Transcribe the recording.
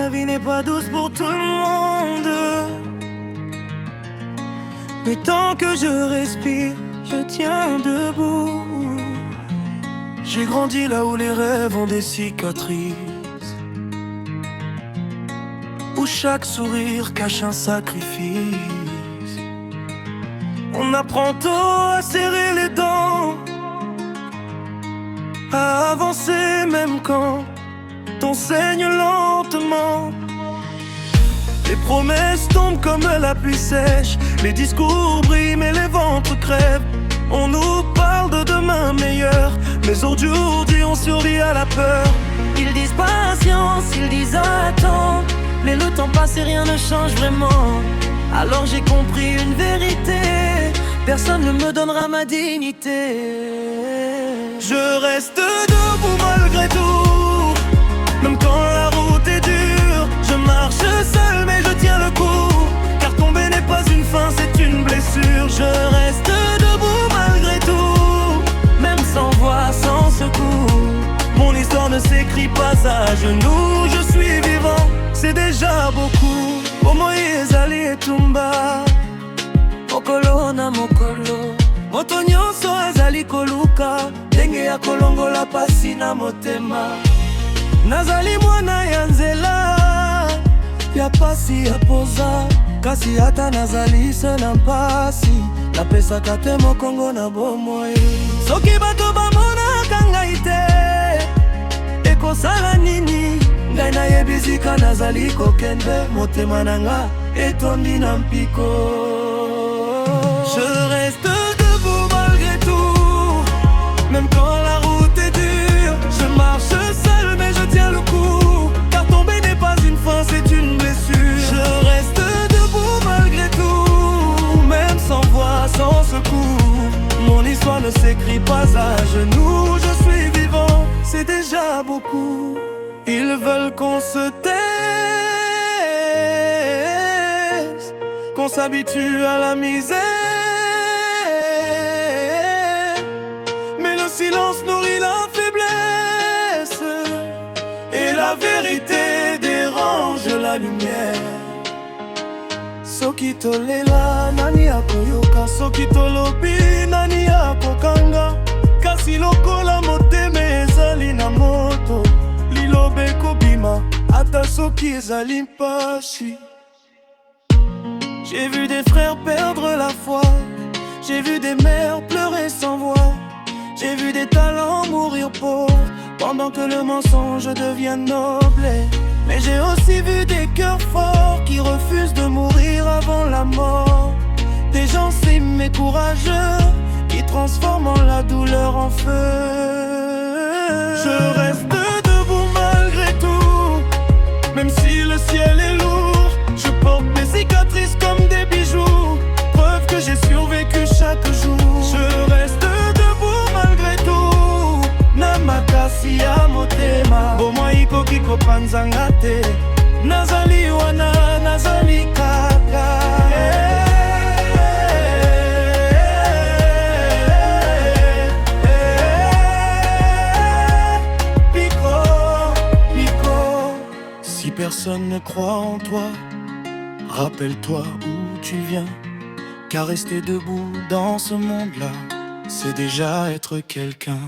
La vie n'est pas douce pour tout le monde, mais tant que je respire, je tiens debout. J'ai grandi là où les rêves ont des cicatrices, où chaque sourire cache un sacrifice. On apprend tôt à serrer les dents, à avancer même quand on saigne lentement. Les promesses tombent comme la pluie sèche, les discours brillent mais les ventres crèvent. On nous parle de demain meilleur, mais aujourd'hui on survit à la peur. Ils disent patience, ils disent attends, mais le temps passe et rien ne change vraiment. Alors j'ai compris une vérité, personne ne me donnera ma dignité. Je reste debout malgré tout, même quand la route est dure. Je marche seul mais je tiens le coup, car tomber n'est pas une fin, c'est une blessure. Je reste debout malgré tout, même sans voix, sans secours. Mon histoire ne s'écrit pas à genoux, je suis vivant, c'est déjà beaucoup. Omoyi ezali etumba, mokolo na mokolo, moto nyonso azali koluka ndenge ya kolongola pasi na motema. Nazali mwana ya nzela ya pasi ya poza, kasi ata nazali se na mpasi, napesaka te mokongo na bomoi. Soki bato bamonaka ngai te, ekosala nini? Ngai nayebisika nazali kokende, motema na nga etondi na mpiko. Je reste debout malgré tout, même quand la route est dure. Je marche seul mais je tiens le coup, car tomber n'est pas une fin, c'est une blessure. Je reste debout malgré tout, même sans voix, sans secours. Mon histoire ne s'écrit pas à genoux, je suis vivant, c'est déjà beaucoup. Ils veulent qu'on se taise, qu'on s'habitue à la misère, mais le silence nourrit la faiblesse, et la vérité dérange la lumière. Soki tolela nani akoyoka, soki tolobi nani akokanga, kasi lokola motema ezali na moto, liloba ekobima ata soki ezali mpasi. J'ai vu des frères perdre la foi, j'ai vu des mères pleurer sans voix, j'ai vu des talents mourir pauvres pendant que le mensonge devient noble. Mais j'ai aussi vu des cœurs forts qui refusent de mourir avant la mort, des gens si courageux qui transforment la douleur en feu. Je reste debout malgré tout, même si le ciel est lourd. Je porte mes cicatrices comme des bijoux, preuve que j'ai survécu chaque jour. Je reste debout malgré tout, namakasi ya motema, bomoi ikoki kopanzanga te. Nazali wana, nazali kaka, Si personne ne croit en toi, rappelle-toi où tu viens, car rester debout dans ce monde-là, c'est déjà être quelqu'un.